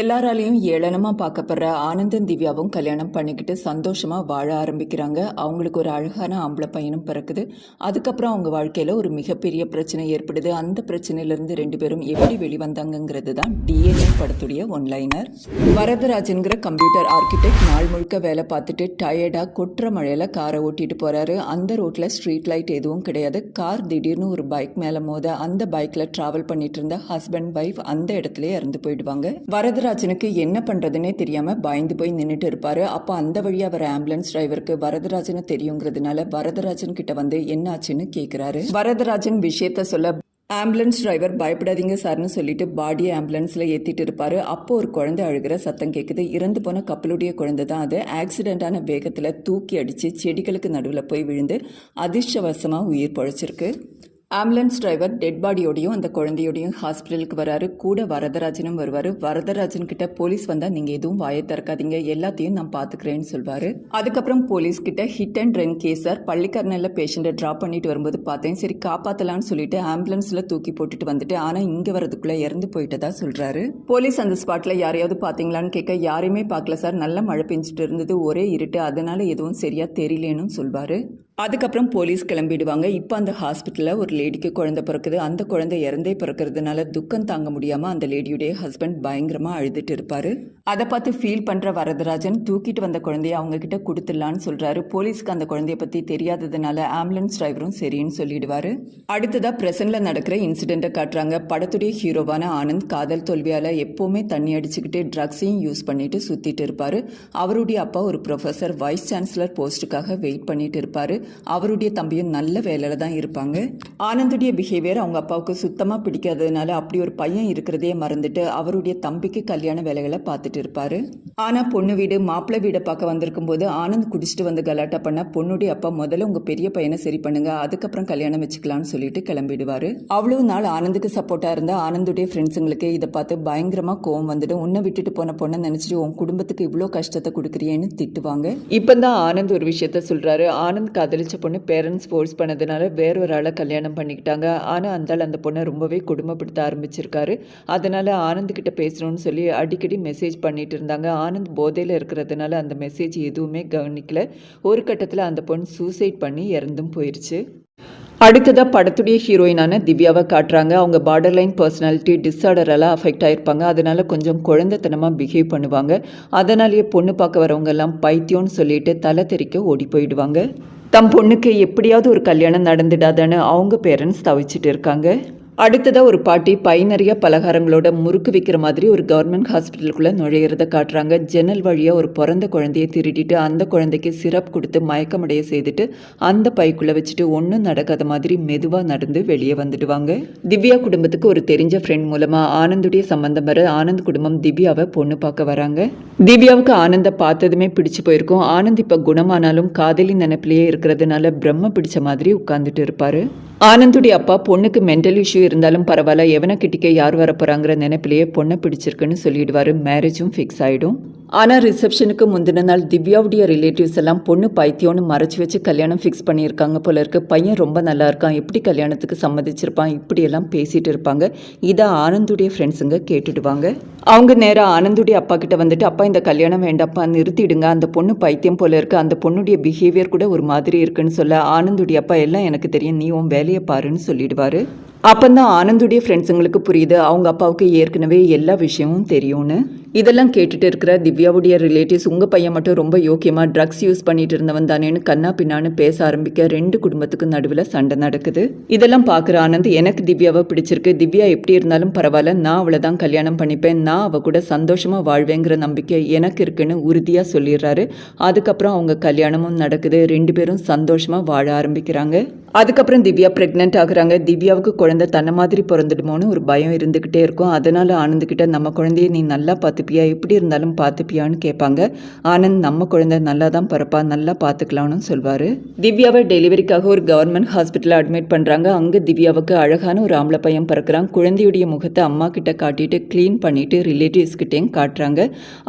எல்லாராலையும் ஏளனமா பார்க்கப்படுற ஆனந்தன் திவ்யாவும் கல்யாணம் பண்ணிக்கிட்டு சந்தோஷமா வாழ ஆரம்பிக்கிறாங்க. அவங்களுக்கு ஒரு அழகான ஆம்பளை பையனும் பிறக்குது. அதுக்கப்புறம் அவங்க வாழ்க்கையில ஒரு மிகப்பெரிய பிரச்சனை ஏற்படுது. அந்த பிரச்சனையிலிருந்து 2 பேரும் எப்படி வெளிவந்தாங்கங்கிறது தான் டிஎன்ஏ படத்துடைய ஒன்லைனர். வரதராஜன்கிற கம்ப்யூட்டர் ஆர்கிடெக்ட் நாள் முழுக்க வேலை பார்த்துட்டு டயர்டா கொட்டுற மழையில காரை ஓட்டிட்டு போறாரு. அந்த ரோட்ல ஸ்ட்ரீட் லைட் எதுவும் கிடையாது. கார் திடீர்னு ஒரு பைக் மேல மோத அந்த பைக்ல டிராவல் பண்ணிட்டு இருந்த ஹஸ்பண்ட் ஒய்ஃப் அந்த இடத்துல இறந்து போயிடுவாங்க. வரதராஜனுக்கு என்ன பண்றதுன்னே தெரியாம பயந்து போய் நின்றுட்டு இருப்பாரு. அப்போ அந்த வழியா வர ஆம்புலன்ஸ் டிரைவருக்கு வரதராஜனை தெரியுங்கிறதுனால வரதராஜன் கிட்ட வந்து என்ன ஆச்சுன்னு கேட்கிறாரு. வரதராஜன் விஷயத்த சொல்ல ஆம்புலன்ஸ் டிரைவர் பயப்படாதீங்க சார்னு சொல்லிட்டு பாடியை ஆம்புலன்ஸ்ல ஏத்திட்டு இருப்பாரு. அப்போ ஒரு குழந்தை அழுகிற சத்தம் கேட்குது. இறந்து போன கப்பலுடைய குழந்தை தான் அது. ஆக்சிடென்டான வேகத்துல தூக்கி அடிச்சு செடிகளுக்கு நடுவில் போய் விழுந்து அதிர்ஷ்டவசமா உயிர் பொழைச்சிருக்கு. ஆம்புலன்ஸ் டிரைவர் டெட் பாடியோடையும் அந்த குழந்தையோடையும் ஹாஸ்பிட்டலுக்கு வராரு. கூட வரதராஜனும் வருவார். வரதராஜன் கிட்ட போலீஸ் வந்தால் நீங்கள் எதுவும் வாயை திறக்காதீங்க, எல்லாத்தையும் நான் பார்த்துக்கிறேன்னு சொல்வார். அதுக்கப்புறம் போலீஸ் கிட்ட hit and run case sir, பள்ளிக்கரணையில் பேஷண்ட்டை ட்ராப் பண்ணிட்டு வரும்போது பார்த்தேன், சரி காப்பாற்றலான்னு சொல்லிட்டு ஆம்புலன்ஸில் தூக்கி போட்டுட்டு வந்துட்டு ஆனால் இங்கே வரதுக்குள்ளே இறந்து போயிட்டதா சொல்கிறாரு. போலீஸ் அந்த ஸ்பாட்டில் யாரையாவது பார்த்தீங்களான்னு கேட்க யாரையுமே பார்க்கல சார், நல்ல மழை பெஞ்சிட்டு இருந்தது, ஒரே இருட்டு, அதனால எதுவும் சரியா தெரியலேன்னு சொல்வார். அதுக்கப்புறம் போலீஸ் கிளம்பிடுவாங்க. இப்போ அந்த ஹாஸ்பிட்டலில் ஒரு லேடிக்கு குழந்தை பிறக்குது. அந்த குழந்தை இறந்தே பிறக்கிறதுனால துக்கம் தாங்க முடியாமல் அந்த லேடியுடைய ஹஸ்பண்ட் பயங்கரமாக அழுதுட்டு இருப்பார். அதை பார்த்து ஃபீல் பண்ணுற வரதராஜன் தூக்கிட்டு வந்த குழந்தைய அவங்க கிட்ட கொடுத்துடலான்னு சொல்கிறாரு. போலீஸ்க்கு அந்த குழந்தைய பற்றி தெரியாததுனால ஆம்புலன்ஸ் டிரைவரும் சரின்னு சொல்லிடுவார். அடுத்ததாக ப்ரெசென்ட்டில் நடக்கிற இன்சிடெண்ட்டை காட்டுறாங்க. படத்துடைய ஹீரோவான ஆனந்த் காதல் தோல்வியால் எப்போவுமே தண்ணி அடிச்சுக்கிட்டு ட்ரக்ஸையும் யூஸ் பண்ணிட்டு சுற்றிட்டு இருப்பார். அவருடைய அப்பா ஒரு ப்ரொஃபஸர், வைஸ் சான்சலர் போஸ்ட்டுக்காக வெயிட் பண்ணிட்டு இருப்பார். அவருடைய தம்பியும் நல்ல வேலையில தான் இருப்பாங்க. ஆனந்துடைய பிஹேவியர் அவங்க அப்பாவுக்கு சுத்தமா பிடிக்காததுனால அப்படி ஒரு பையன் இருக்கிறதே மறந்துட்டு அவருடைய தம்பிக்கு கல்யாண வேலைகளை பார்த்துட்டு இருப்பாரு. ஆனா பொண்ணு வீடு மாப்பிள்ளை வீடை பார்க்க வந்திருக்கும் போது ஆனந்த் குடிச்சிட்டு வந்து கலாட்டா பண்ண பொண்ணுடைய அப்பா முதல்ல உங்க பெரிய பையனை சரி பண்ணுங்க, அதுக்கப்புறம் கல்யாணம் வச்சுக்கலாம்னு சொல்லிட்டு கிளம்பிடுவாரு. அவ்வளவு நாள் ஆனந்துக்கு சப்போர்ட்டா இருந்த ஆனந்துடைய ஃப்ரெண்ட்ஸுங்களுக்கு இதை பார்த்து பயங்கரமா கோவம் வந்துடும். உன்னை விட்டுட்டு போன பொண்ணை நினைச்சிட்டு உன் குடும்பத்துக்கு இவ்வளோ கஷ்டத்தை கொடுக்குறியேன்னு திட்டுவாங்க. இப்பதான் ஆனந்த் ஒரு விஷயத்த சொல்றாரு. ஆனந்த் காதலிச்ச பொண்ணு பேரண்ட்ஸ் ஃபோர்ஸ் பண்ணதுனால வேறொரு ஆளை கல்யாணம் பண்ணிக்கிட்டாங்க. ஆனால் அந்த பொண்ணை ரொம்பவே கொடுமைப்படுத்த ஆரம்பிச்சிருக்காரு. அதனால ஆனந்த் கிட்ட பேசணும்னு சொல்லி அடிக்கடி மெசேஜ் பண்ணிட்டு இருந்தாங்க. ஆனந்த் போதையில் இருக்கிறதுனால அந்த மெசேஜ் எதுவுமே கவனிக்கல. ஒரு கட்டத்தில் அந்த பொண்ணு சூசைட் பண்ணி இறந்தும் போயிடுச்சு. அடுத்ததாக படத்துடைய ஹீரோயினான திவ்யாவை காட்டுறாங்க. அவங்க பார்டர்லைன் பர்சனாலிட்டி டிஸார்டரால் அஃபெக்ட் ஆகிருப்பாங்க. அதனால் கொஞ்சம் குழந்தைத்தனமாக பிஹேவ் பண்ணுவாங்க. அதனாலேயே பொண்ணு பார்க்க வரவங்க எல்லாம் பைத்தியம்னு சொல்லிட்டு தலை தெறிக்க ஓடி போயிடுவாங்க. தம் பொண்ணுக்கு எப்படியாவது ஒரு கல்யாணம் நடந்துடாதான்னு அவங்க பேரண்ட்ஸ் தவிச்சிட்டு இருக்காங்க. அடுத்ததாக ஒரு பாட்டி பை நிறைய பலகாரங்களோட முறுக்கு விற்கிற மாதிரி ஒரு கவர்மெண்ட் ஹாஸ்பிட்டலுக்குள்ளே நுழையிறத காட்டுறாங்க. ஜன்னல் வழியாக ஒரு பிறந்த குழந்தையை திருடிட்டு அந்த குழந்தைக்கு சிரப் கொடுத்து மயக்கமடைய செய்துட்டு அந்த பைக்குள்ளே வச்சுட்டு ஒன்றும் நடக்காத மாதிரி மெதுவாக நடந்து வெளியே வந்துடுவாங்க. திவ்யா குடும்பத்துக்கு ஒரு தெரிஞ்ச ஃப்ரெண்ட் மூலமாக ஆனந்துடைய சம்பந்தம் வர ஆனந்த் குடும்பம் திவ்யாவை பொண்ணு பார்க்க வராங்க. திவ்யாவுக்கு ஆனந்தை பார்த்ததுமே பிடிச்சு போயிருக்கும். ஆனந்த் இப்போ குணமானாலும் காதலி நினைப்பிலேயே இருக்கிறதுனால பிரம்ம பிடிச்ச மாதிரி உட்கார்ந்துட்டு இருப்பாரு. ஆனந்துடைய அப்பா பொண்ணுக்கு மென்டல் இஷ்யூ இருந்தாலும் பரவாயில்ல, எவனை கிட்டிக்க யார் வர போகிறாங்கிற நினைப்பிலேயே பொண்ணை பிடிச்சிருக்குன்னு சொல்லிடுவார். மேரேஜும் ஃபிக்ஸ் ஆகிடும். ஆனால் ரிசப்ஷனுக்கு முந்தின நாள் திவ்யாவுடைய ரிலேட்டிவ்ஸ் எல்லாம் பொண்ணு பைத்தியம்னு மறைச்சி வச்சு கல்யாணம் ஃபிக்ஸ் பண்ணியிருக்காங்க போல இருக்கு. பையன் ரொம்ப நல்லா இருக்கான், எப்படி கல்யாணத்துக்கு சம்மதிச்சிருப்பான், இப்படியெல்லாம் பேசிகிட்டு இருப்பாங்க. இதை ஆனந்துடைய ஃப்ரெண்ட்ஸுங்க கேட்டுடுவாங்க. அவங்க நேராக ஆனந்துடைய அப்பா கிட்ட வந்துட்டு, அப்பா இந்த கல்யாணம் வேண்டாப்பா, நிறுத்திடுங்க, அந்த பொண்ணு பைத்தியம் போல இருக்கு, அந்த பொண்ணுடைய பிஹேவியர் கூட ஒரு மாதிரி இருக்குன்னு சொல்ல ஆனந்துடைய அப்பா எல்லாம் எனக்கு தெரியும், நீ உன் வேலையை பாருன்னு சொல்லிடுவாரு. அப்பந்தான் ஆனந்துடைய ஃப்ரெண்ட்ஸுங்களுக்கு புரியுது அவங்க அப்பாவுக்கு ஏற்கனவே எல்லா விஷயமும் தெரியும்னு. இதெல்லாம் கேட்டுட்டு இருக்கிற திவ்யாவுடைய ரிலேட்டிவ்ஸ் உங்கள் பையன் மட்டும் ரொம்ப யோக்கியமாக ட்ரக்ஸ் யூஸ் பண்ணிட்டு இருந்தவன் தானேன்னு கண்ணா பின்னான்னு பேச ஆரம்பிக்க 2 குடும்பத்துக்கு நடுவில் சண்டை நடக்குது. இதெல்லாம் பார்க்குற ஆனந்த் எனக்கு திவ்யாவை பிடிச்சிருக்கு, திவ்யா எப்படி இருந்தாலும் பரவாயில்ல, நான் அவளை தான் கல்யாணம் பண்ணிப்பேன், நான் அவள் கூட சந்தோஷமாக வாழ்வேங்கிற நம்பிக்கை எனக்கு இருக்குன்னு உறுதியாக சொல்லிடுறாரு. அதுக்கப்புறம் அவங்க கல்யாணமும் நடக்குது. 2 பேரும் சந்தோஷமாக வாழ ஆரம்பிக்கிறாங்க. அதுக்கப்புறம் திவ்யா ப்ரெக்னென்ட் ஆகுறாங்க. திவ்யாவுக்கு குழந்தை தன்னை மாதிரி பிறந்துடுமோன்னு ஒரு பயம் இருந்துக்கிட்டே இருக்கும். அதனால ஆனந்த்கிட்ட நம்ம குழந்தைய நீ நல்லா பார்த்துப்பியா, எப்படி இருந்தாலும் பார்த்துப்பியான்னு கேட்பாங்க. ஆனந்த் நம்ம குழந்தை நல்லா தான் பிறப்பா, நல்லா பார்த்துக்கலாம்னு சொல்வார். திவ்யாவை டெலிவரிக்காக ஒரு கவர்மெண்ட் ஹாஸ்பிட்டலில் அட்மிட் பண்ணுறாங்க. அங்கே திவ்யாவுக்கு அழகான ஒரு ஆம்பளை பையன் பிறக்கிறான். குழந்தையுடைய முகத்தை அம்மா கிட்ட காட்டிட்டு க்ளீன் பண்ணிட்டு ரிலேட்டிவ்ஸ்கிட்டையும் காட்டுறாங்க.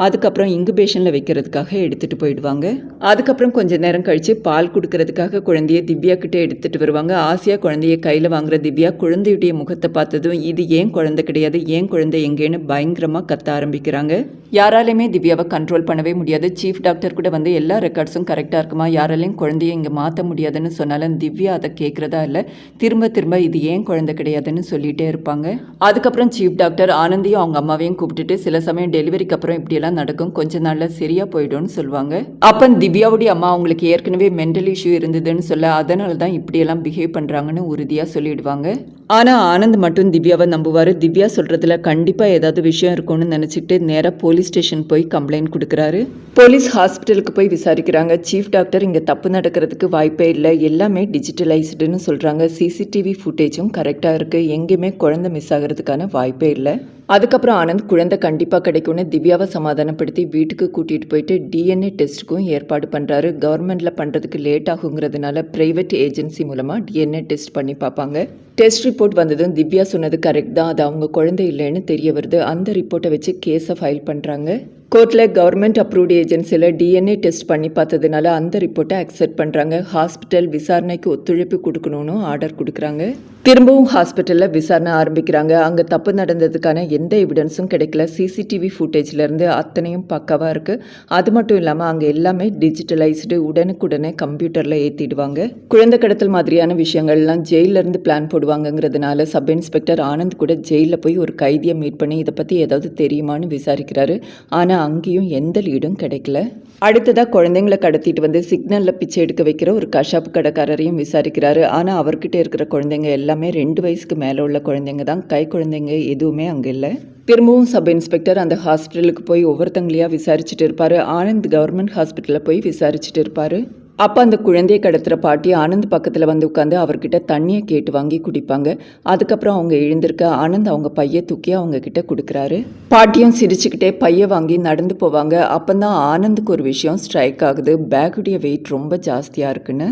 அதுக்கப்புறம் இங்குபேஷனில் வைக்கிறதுக்காக எடுத்துகிட்டு போயிடுவாங்க. அதுக்கப்புறம் கொஞ்சம் நேரம் கழித்து பால் கொடுக்கறதுக்காக குழந்தைய திவ்யா கிட்டே எடுத்துகிட்டு வருவாங்க. ஆசையாக குழந்தைய கையில் வாங்குற திவ்யா குழந்தையுடைய முகத்தை பார்த்ததும் இது ஏன் குழந்தை கிடையாது, ஏன் குழந்தை எங்கேன்னு பயங்கரமாக கத்த ஆரம்பிக்கிறாங்க. ஆரம்பிக்கிறாங்க. யாராலையுமே திவ்யாவை கண்ட்ரோல் பண்ணவே முடியாது. சீஃப் டாக்டர் கூட வந்து எல்லா ரெக்கார்ட்ஸும் கரெக்டாக இருக்குமா, யாராலையும் குழந்தைய இங்கே மாற்ற முடியாதுன்னு சொன்னாலும் திவ்யா அதை கேட்குறதா இல்லை. திரும்ப திரும்ப இது ஏன் குழந்தை கிடையாதுன்னு சொல்லிகிட்டே இருப்பாங்க. அதுக்கப்புறம் சீஃப் டாக்டர் ஆனந்தியும் அவங்க அம்மாவையும் கூப்பிட்டுட்டு சில சமயம் டெலிவரிக்கு அப்புறம் இப்படியெல்லாம் நடக்கும், கொஞ்ச நாளில் சரியாக போயிடும்னு சொல்லுவாங்க. அப்போ திவ்யாவுடைய அம்மா அவங்களுக்கு ஏற்கனவே மென்டல் இஷ்யூ இருந்ததுன்னு சொல்ல அதனால தான் இப்படியெல்லாம் பிஹேவ் பண்ணுறாங்கன்னு உறுதியாக சொல்லிடுவாங்க. ஆனால் ஆனந்த் மட்டும் திவ்யாவை நம்புவார். திவ்யா சொல்கிறதுல கண்டிப்பாக ஏதாவது விஷயம் இருக்கும்னு நினச்சிக்கிட்டு நேராக போலீஸ் ஸ்டேஷன் போய் கம்ப்ளைண்ட் கொடுக்குறாரு. போலீஸ் ஹாஸ்பிட்டலுக்கு போய் விசாரிக்கிறாங்க. சீஃப் டாக்டர் இங்கே தப்பு நடக்கிறதுக்கு வாய்ப்பே இல்லை, எல்லாமே டிஜிட்டலைஸ்டுன்னு சொல்கிறாங்க. சிசிடிவி ஃபுட்டேஜும் கரெக்டாக இருக்குது, எங்கேயுமே குழந்தை மிஸ் ஆகிறதுக்கான வாய்ப்பே இல்லை. அதுக்கப்புறம் ஆனந்த் குழந்தை கண்டிப்பாக கிடைக்கும்னு திவ்யாவை சமாதானப்படுத்தி வீட்டுக்கு கூட்டிகிட்டு போயிட்டு டிஎன்ஏ டெஸ்ட்டுக்கும் ஏற்பாடு பண்ணுறாரு. கவர்மெண்ட்டில் பண்ணுறதுக்கு லேட் ஆகுங்கிறதுனால ப்ரைவேட் ஏஜென்சி மூலமாக டிஎன்ஏ டெஸ்ட் பண்ணி பார்ப்பாங்க. டெஸ்ட் ரிப்போர்ட் வந்ததும் திவ்யா சொன்னது கரெக்ட் தான், அது அவங்க குழந்தை இல்லைன்னு தெரிய வருது. அந்த ரிப்போர்ட்டை வச்சு கேஸை ஃபைல் பண்ணுறாங்க. கோர்ட்டில் கவர்மெண்ட் அப்ரூவ்டு ஏஜென்சியில் டிஎன்ஏ டெஸ்ட் பண்ணி பார்த்ததுனால அந்த ரிப்போர்ட்டை அக்செப்ட் பண்ணுறாங்க. ஹாஸ்பிட்டல் விசாரணைக்கு ஒத்துழைப்பு கொடுக்கணும்னு ஆர்டர் கொடுக்குறாங்க. திரும்பவும் ஹாஸ்பிட்டலில் விசாரணை ஆரம்பிக்கிறாங்க. அங்கே தப்பு நடந்ததுக்கான எந்த எவிடன்ஸும் கிடைக்கல. சிசிடிவி ஃபுட்டேஜ்லேருந்து அத்தனையும் பக்காவாக இருக்குது. அது மட்டும் இல்லாமல் அங்கே எல்லாமே டிஜிட்டலைஸ்டு, உடனுக்குடனே கம்ப்யூட்டரில் ஏற்றிடுவாங்க. குழந்தை கடத்தல் மாதிரியான விஷயங்கள்லாம் ஜெயிலிருந்து பிளான் போடுவாங்கங்கிறதுனால சப் இன்ஸ்பெக்டர் ஆனந்த் கூட ஜெயிலில் போய் ஒரு கைதியை மீட் பண்ணி இதை பற்றி ஏதாவது தெரியுமான்னு விசாரிக்கிறாரு. ஆனால் அங்கேயும் எந்த லீடும் கிடைக்கல. அடுத்ததாக குழந்தைங்களை கடத்திட்டு வந்து சிக்னலில் பிச்சை எடுக்க வைக்கிற ஒரு கஷாப்பு கடைக்காரரையும் விசாரிக்கிறாரு. ஆனால் அவர்கிட்ட இருக்கிற குழந்தைங்க எல்லாமே 2 வயசுக்கு மேலே உள்ள குழந்தைங்க தான், கை குழந்தைங்க எதுவுமே அங்கே இல்லை. திரும்பவும் சப் இன்ஸ்பெக்டர் அந்த ஹாஸ்பிட்டலுக்கு போய் ஒவ்வொருத்தங்களையாக விசாரிச்சுட்டு இருப்பார். ஆனந்த் கவர்மெண்ட் ஹாஸ்பிட்டலில் போய் விசாரிச்சுட்டு இருப்பார். அப்போ அந்த குழந்தையை கடத்துகிற பாட்டி ஆனந்த் பக்கத்தில் வந்து உட்காந்து அவர்கிட்ட தண்ணியை கேட்டு வாங்கி குடிப்பாங்க. அதுக்கப்புறம் அவங்க எழுந்திருக்க ஆனந்த் அவங்க பையை தூக்கி அவங்க கிட்ட கொடுக்குறாரு. பாட்டியும் சிரிச்சுக்கிட்டே பையை வாங்கி நடந்து போவாங்க. அப்போ தான் ஆனந்துக்கு ஒரு விஷயம் ஸ்ட்ரைக் ஆகுது, பேக்குடைய வெயிட் ரொம்ப ஜாஸ்தியாக இருக்குன்னு.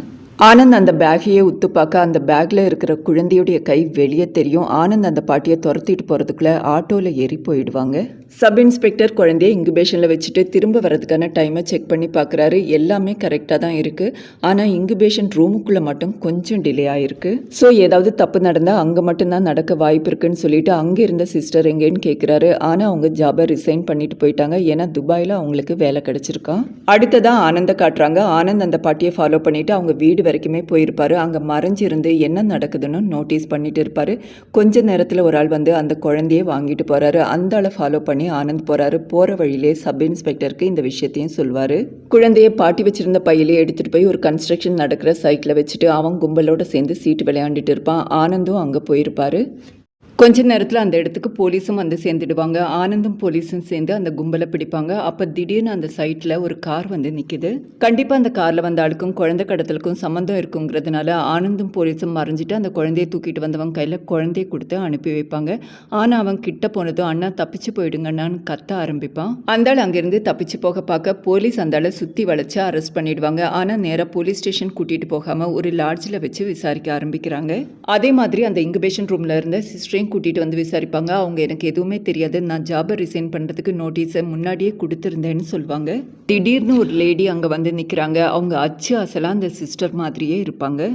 ஆனந்த் அந்த பேக்கையே உத்து பார்க்க அந்த பேக்கில் இருக்கிற குழந்தையுடைய கை வெளியே தெரியும். ஆனந்த் அந்த பாட்டியை துரத்திட்டு போகிறதுக்குள்ளே ஆட்டோவில் ஏறி போயிடுவாங்க. சப் இன்ஸ்பெக்டர் குழந்தைய இன்குபேஷனில் வச்சுட்டு திரும்ப வரதுக்கான டைமை செக் பண்ணி பார்க்குறாரு. எல்லாமே கரெக்டாக தான் இருக்குது. ஆனால் இன்குபேஷன் ரூமுக்குள்ளே மட்டும் கொஞ்சம் டிலே ஆகிருக்கு. ஸோ ஏதாவது தப்பு நடந்தால் அங்கே மட்டும்தான் நடக்க வாய்ப்பு இருக்குன்னு சொல்லிட்டு அங்கே இருந்த சிஸ்டர் எங்கேன்னு கேட்குறாரு. ஆனால் அவங்க ஜாபை ரிசைன் பண்ணிட்டு போயிட்டாங்க. ஏன்னா துபாயில் அவங்களுக்கு வேலை கிடச்சிருக்கான். அடுத்ததான் ஆனந்தை காட்டுறாங்க. ஆனந்த் அந்த பாட்டியை ஃபாலோ பண்ணிவிட்டு அவங்க வீடு வரைக்குமே போயிருப்பாரு. அங்கே மறைஞ்சிருந்து என்ன நடக்குதுன்னு நோட்டீஸ் பண்ணிட்டு இருப்பாரு. கொஞ்ச நேரத்தில் ஒரு ஆள் வந்து அந்த குழந்தையை வாங்கிட்டு போறாரு. அந்த ஆளை ஃபாலோ பண்ணி ஆனந்த் போறாரு. போற வழியிலே சப் இன்ஸ்பெக்டருக்கு இந்த விஷயத்தையும் சொல்வாரு. குழந்தையை பாட்டி வச்சிருந்த பையிலே எடுத்துட்டு போய் ஒரு கன்ஸ்ட்ரக்ஷன் நடக்கிற சைட்ல வச்சுட்டு அவன் கும்பலோட சேர்ந்து சீட்டு விளையாண்டுட்டு இருப்பான். ஆனந்தும் அங்கே போயிருப்பாரு. கொஞ்ச நேரத்தில் அந்த இடத்துக்கு போலீஸும் வந்து சேர்ந்துடுவாங்க. ஆனந்தும் போலீஸும் சேர்ந்து அந்த கும்பலை பிடிப்பாங்க. அப்போ திடீர்னு அந்த சைட்டில் ஒரு கார் வந்து நிற்கிது. கண்டிப்பாக அந்த காரில் வந்த ஆளுக்கும் குழந்தை கடத்தலுக்கும் சம்மந்தம் இருக்குங்கிறதுனால ஆனந்தும் போலீஸும் மறைஞ்சிட்டு அந்த குழந்தையை தூக்கிட்டு வந்தவங்க கையில் குழந்தையை கொடுத்து அனுப்பி வைப்பாங்க. ஆனால் அவன் கிட்ட போனதும் அண்ணா தப்பிச்சு போயிடுங்கண்ணான்னு கத்த ஆரம்பிப்பான். அந்த ஆள் அங்கேருந்து தப்பிச்சு போக பார்க்க போலீஸ் அந்த ஆளை சுற்றி வளைச்சு அரெஸ்ட் பண்ணிடுவாங்க. ஆனால் நேராக போலீஸ் ஸ்டேஷன் கூட்டிகிட்டு போகாமல் ஒரு லாட்ஜில் வச்சு விசாரிக்க ஆரம்பிக்கிறாங்க. அதே மாதிரி அந்த இன்குபேஷன் ரூமில் இருந்த சிஸ்டரையும் கூட்டிகிட்டு வந்து விசாரிப்பாங்க. அவங்க எனக்கு எதுவுமே தெரியாது, நான் ஜாபை ரிசைன் பண்ணுறதுக்கு நோட்டீஸை முன்னாடியே கொடுத்துருந்தேன்னு சொல்லுவாங்க. திடீர்னு ஒரு லேடி அங்கே வந்து நிற்கிறாங்க. அவங்க அச்சு அசலாக அந்த சிஸ்டர் மாதிரியே இருப்பாங்க.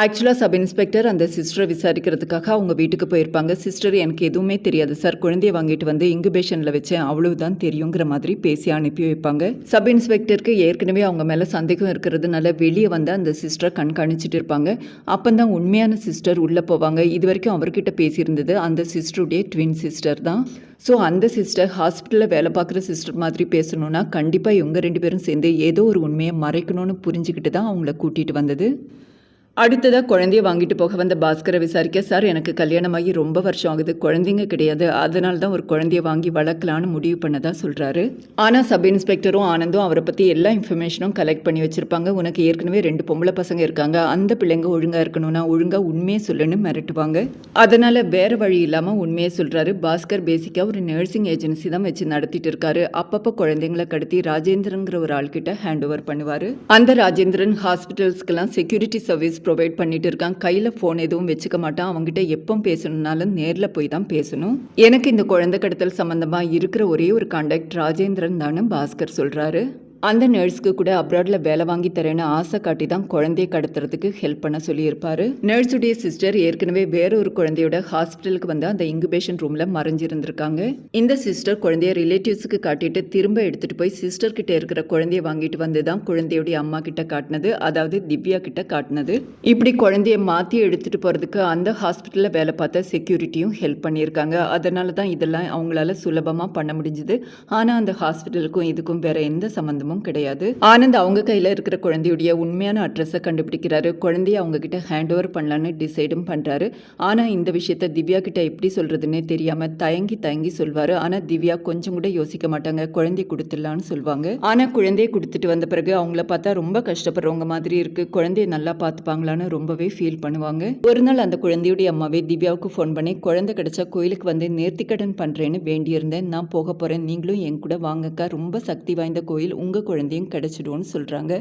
ஆக்சுவலாக சப் இன்ஸ்பெக்டர் அந்த சிஸ்டரை விசாரிக்கிறதுக்காக அவங்க வீட்டுக்கு போயிருப்பாங்க. சிஸ்டர் எனக்கு எதுவுமே தெரியாது சார், குழந்தைய வாங்கிட்டு வந்து இன்குபேஷனில் வச்சேன், அவ்வளவுதான் தெரியுங்கிற மாதிரி பேசி அனுப்பி வைப்பாங்க. சப் இன்ஸ்பெக்டருக்கு ஏற்கனவே அவங்க மேலே சந்தேகம் இருக்கிறதுனால வெளியே வந்து அந்த சிஸ்டரை கண்காணிச்சிட்டு இருப்பாங்க. அப்போ தான் உண்மையான சிஸ்டர் உள்ளே போவாங்க. இது வரைக்கும் அவர்கிட்ட பேசியிருந்தது அந்த சிஸ்டருடைய ட்வின் சிஸ்டர் தான். ஸோ அந்த சிஸ்டர் ஹாஸ்பிட்டலில் வேலை பார்க்குற சிஸ்டர் மாதிரி பேசணுன்னா கண்டிப்பாக இவங்க 2 பேரும் சேர்ந்து ஏதோ ஒரு உண்மையை மறைக்கணும்னு புரிஞ்சுக்கிட்டு தான் அவங்கள கூட்டிகிட்டு வந்தது. அடுத்ததாக குழந்தைய வாங்கிட்டு போக வந்த பாஸ்கரை விசாரிக்க, சார் எனக்கு கல்யாணமாகி ரொம்ப வருஷம் ஆகுது, குழந்தைங்க கிடையாது, அதனால தான் ஒரு குழந்தைய வாங்கி வளர்க்கலான்னு முடிவு பண்ணதா சொல்கிறாரு. ஆனால் சப் இன்ஸ்பெக்டரும் ஆனந்தும் அவரை பற்றி எல்லா இன்ஃபர்மேஷனும் கலெக்ட் பண்ணி வச்சுருப்பாங்க. உனக்கு ஏற்கனவே 2 பொம்பளை பசங்க இருக்காங்க, அந்த பிள்ளைங்க ஒழுங்காக இருக்கணும்னா ஒழுங்காக உண்மையை சொல்லுன்னு மிரட்டுவாங்க. அதனால் வேறு வழி இல்லாமல் உண்மையை சொல்கிறாரு. பாஸ்கர் பேசிக்காக ஒரு நர்சிங் ஏஜென்சி தான் வச்சு நடத்திட்டு இருக்காரு. அப்பப்போ குழந்தைங்களை கடத்தி ராஜேந்திரங்கிற ஒரு ஆள்கிட்ட ஹேண்ட் ஓவர் பண்ணுவார். அந்த ராஜேந்திரன் ஹாஸ்பிட்டல்ஸ்க்கெல்லாம் செக்யூரிட்டி சர்வீஸ் ப்ரொவைட் பண்ணிட்டு இருக்கான். கையில் ஃபோன் எதுவும் வச்சுக்க மாட்டான். அவங்ககிட்ட எப்போ பேசணுன்னாலும் நேரில் போய் தான் பேசணும். எனக்கு இந்த குழந்தை கடத்தல் சம்மந்தமாக இருக்கிற ஒரே ஒரு கான்டாக்ட் ராஜேந்திரன் தானு பாஸ்கர் சொல்கிறாரு. அந்த நர்ஸ்க்கு கூட அப்ராடில் வேலை வாங்கி தரேன்னு ஆசை காட்டி தான் குழந்தையை கடத்துறதுக்கு ஹெல்ப் பண்ண சொல்லியிருப்பாரு. நர்ஸுடைய சிஸ்டர் ஏற்கனவே வேற ஒரு குழந்தையோட ஹாஸ்பிட்டலுக்கு வந்து அந்த இன்குபேஷன் ரூம்ல மறைஞ்சிருந்திருக்காங்க. இந்த சிஸ்டர் குழந்தைய ரிலேட்டிவ்ஸுக்கு காட்டிட்டு திரும்ப எடுத்துட்டு போய் சிஸ்டர் கிட்ட இருக்கிற குழந்தைய வாங்கிட்டு வந்து தான் குழந்தையோடைய அம்மா கிட்ட காட்டினது, அதாவது திவ்யா கிட்ட காட்டினது. இப்படி குழந்தைய மாற்றி எடுத்துட்டு போறதுக்கு அந்த ஹாஸ்பிட்டலில் வேலை பார்த்த செக்யூரிட்டியும் ஹெல்ப் பண்ணியிருக்காங்க. அதனால தான் இதெல்லாம் அவங்களால சுலபமாக பண்ண முடிஞ்சுது. ஆனால் அந்த ஹாஸ்பிட்டலுக்கும் இதுக்கும் வேற எந்த சம்மந்தமும் கிடையாது. ஆனந்த் அவங்க கையில் இருக்கிற குழந்தையுடைய உண்மையான அட்ரஸை கண்டுபிடிக்கிறாரு. குழந்தைய அவங்க கிட்ட ஹேண்ட் ஓவர் பண்ணலான்னு டிசைடும் பண்றாரு. ஆனால் இந்த விஷயத்த திவ்யா கிட்ட எப்படி சொல்றதுன்னே தெரியாம தயங்கி சொல்வாரு. ஆனால் திவ்யா கொஞ்சம் கூட யோசிக்க மாட்டாங்க. குழந்தைய கொடுத்துடலான்னு சொல்லுவாங்க. ஆனால் குழந்தைய கொடுத்துட்டு வந்த பிறகு அவங்கள பார்த்தா ரொம்ப கஷ்டப்படுறவங்க மாதிரி இருக்கு. குழந்தைய நல்லா பார்த்துப்பாங்களான்னு ரொம்பவே ஃபீல் பண்ணுவாங்க. ஒரு நாள் அந்த குழந்தையுடைய அம்மாவே திவ்யாவுக்கு ஃபோன் பண்ணி, குழந்தை கிடைச்சா கோயிலுக்கு வந்து நேர்த்திக்கடன் பண்றேன்னு வேண்டியிருந்தேன், நான் போக போறேன், நீங்களும் என் கூட வாங்கக்கா, ரொம்ப சக்தி வாய்ந்த கோயில், உங்க குழந்தையும் கிடைச்சிடும்னு சொல்றாங்க.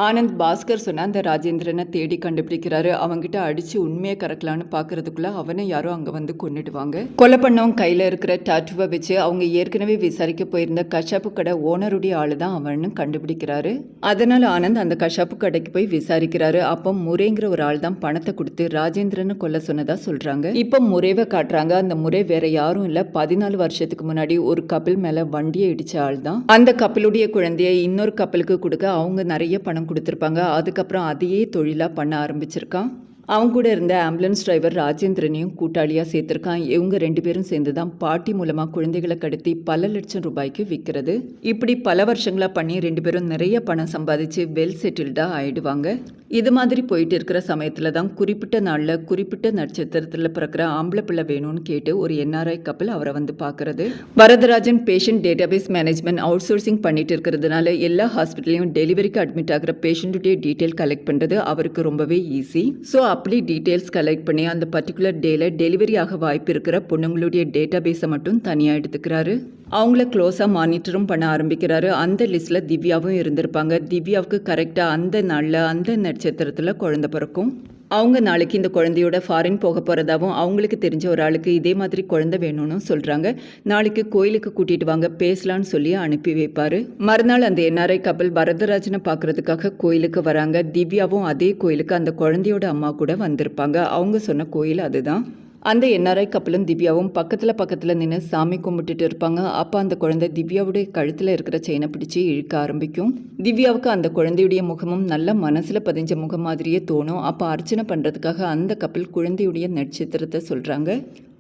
ஆனந்த் பாஸ்கர் சொன்ன அந்த ராஜேந்திரனை தேடி கண்டுபிடிக்கிறாரு. அவங்கிட்ட அடிச்சு உண்மையை கறக்கலான்னு பார்க்கறதுக்குள்ள அவனை யாரோ அங்க வந்து கொன்னுடுவாங்க. கொலை பண்ணவன் கையில இருக்கிற டாட்டுவை வச்சு அவங்க ஏற்கனவே விசாரிக்க போயிருந்த கஷாப்பு கடை ஓனருடைய ஆளு தான் அவன்னு கண்டுபிடிக்கிறாரு. அதனால ஆனந்த் அந்த கஷாப்பு கடைக்கு போய் விசாரிக்கிறாரு. அப்போ முறைங்கிற ஒரு ஆள் தான் பணத்தை கொடுத்து ராஜேந்திரனை கொல்ல சொன்னதா சொல்றாங்க. இப்போ முறைவை காட்டுறாங்க. அந்த முறை வேற யாரும் இல்ல, 14 வருஷத்துக்கு முன்னாடி ஒரு கப்பல் மேல வண்டியை இடிச்ச ஆள் தான். அந்த கப்பலுடைய குழந்தைய இன்னொரு கப்பலுக்கு கொடுக்க அவங்க நிறைய பணம் கொடுத்துருப்பாங்க. அதுக்கப்புறம் அதையே தொழிலா பண்ண ஆரம்பிச்சிருக்கான். அவங்க கூட இருந்த ஆம்புலன்ஸ் டிரைவர் ராஜேந்திரனையும் கூட்டாளியாக சேர்த்துருக்கான். இவங்க 2 பேரும் சேர்ந்து தான் பாட்டி மூலமாக குழந்தைகளை கடத்தி பல லட்சம் ரூபாய்க்கு விற்கிறது. இப்படி பல வருஷங்களாக பண்ணி 2 பேரும் நிறைய பணம் சம்பாதிச்சு வெல் செட்டில்டாக ஆயிடுவாங்க. இது மாதிரி போயிட்டு இருக்கிற சமயத்தில் தான் குறிப்பிட்ட நாளில் குறிப்பிட்ட நட்சத்திரத்தில் பிறக்கிற ஆம்பளை பிள்ளை வேணும்னு கேட்டு ஒரு NRI கப்பல் அவரை வந்து பார்க்கறது. Varadarajan patient database management out sourcing பண்ணிட்டு இருக்கிறதுனால எல்லா ஹாஸ்பிட்டலையும் டெலிவரிக்கு அட்மிட் ஆகிற பேஷண்ட்டுடைய டீட்டெயில் கலெக்ட் பண்ணுறது அவருக்கு ரொம்பவே ஈஸி. ஸோ அப்படி டீட்டெயில்ஸ் கலெக்ட் பண்ணி அந்த பர்டிகுலர் டேல டெலிவரி ஆக வாய்ப்பு இருக்கிற பொண்ணுங்களுடைய டேட்டாபேஸை மட்டும் தனியாக எடுத்துக்கிறாரு. அவங்கள க்ளோஸாக மானிட்டரும் பண்ண ஆரம்பிக்கிறாரு. அந்த லிஸ்ட்டில் திவ்யாவும் இருந்திருப்பாங்க. திவ்யாவுக்கு கரெக்டாக அந்த நாளில் அந்த நட்சத்திரத்தில் குழந்தை பிறக்கும். அவங்க நாளைக்கு இந்த குழந்தையோட ஃபாரின் போக போகிறதாவும் அவங்களுக்கு தெரிஞ்ச ஒரு ஆளுக்கு இதே மாதிரி குழந்தை வேணும்னு சொல்கிறாங்க. நாளைக்கு கோயிலுக்கு கூட்டிகிட்டு வாங்க பேசலான்னு சொல்லி அனுப்பி வைப்பார். மறுநாள் அந்த NRI கப்பல் வரதராஜனை பார்க்குறதுக்காக கோயிலுக்கு வராங்க. திவ்யாவும் அதே கோயிலுக்கு அந்த குழந்தையோட அம்மா கூட வந்திருப்பாங்க. அவங்க சொன்ன கோயில் அதுதான். அந்த NRI கப்பலும் திவ்யாவும் பக்கத்தில் நின்று சாமி கும்பிட்டுட்டு இருப்பாங்க. அப்போ அந்த குழந்தை திவ்யாவுடைய கழுத்தில் இருக்கிற செயினை பிடிச்சி இழுக்க ஆரம்பிக்கும். திவ்யாவுக்கு அந்த குழந்தையுடைய முகமும் நல்ல மனசில் பதிஞ்ச முகம் மாதிரியே தோணும். அப்போ அர்ச்சனை பண்ணுறதுக்காக அந்த கப்பல் குழந்தையுடைய நட்சத்திரத்தை சொல்கிறாங்க.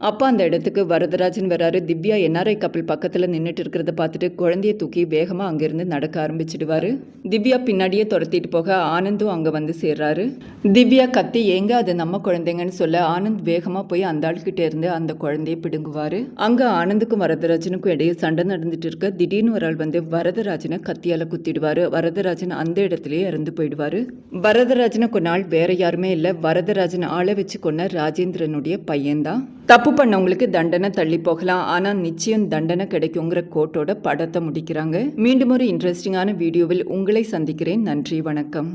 அப்போ அந்த இடத்துக்கு வரதராஜன் வராரு. திவ்யா NRI கப்பல் பக்கத்தில் நின்றுட்டு இருக்கிறத பார்த்துட்டு குழந்தைய தூக்கி வேகமாக அங்கேருந்து நடக்க ஆரம்பிச்சிடுவார். திவ்யா பின்னாடியே துரத்திட்டு போக ஆனந்தும் அங்கே வந்து சேர்றாரு. திவ்யா கத்தி ஏங்க அது நம்ம குழந்தைங்கன்னு சொல்ல ஆனந்த் வேகமாக போய் அந்த ஆள்கிட்ட இருந்து அந்த குழந்தைய பிடுங்குவார். அங்கே ஆனந்துக்கும் வரதராஜனுக்கும் இடையே சண்டை நடந்துட்டு இருக்க திடீர்னு ஒரு ஆள் வந்து வரதராஜனை கத்தியால் குத்திடுவார். வரதராஜன் அந்த இடத்துலயே இறந்து போயிடுவார். வரதராஜனை கொன்ன ஆள் வேற யாருமே இல்லை, வரதராஜன் ஆளை வச்சு கொன்ன ராஜேந்திரனுடைய பையன்தான். தப்பு பண்ணவங்களுக்கு தண்டனை தள்ளி போகலாம், ஆனால் நிச்சயம் தண்டனை கிடைக்குங்கிற கோட்டோட படத்தை முடிக்கிறாங்க. மீண்டும் ஒரு இன்ட்ரெஸ்டிங்கான வீடியோவில் உங்களை சந்திக்கிறேன். நன்றி, வணக்கம்.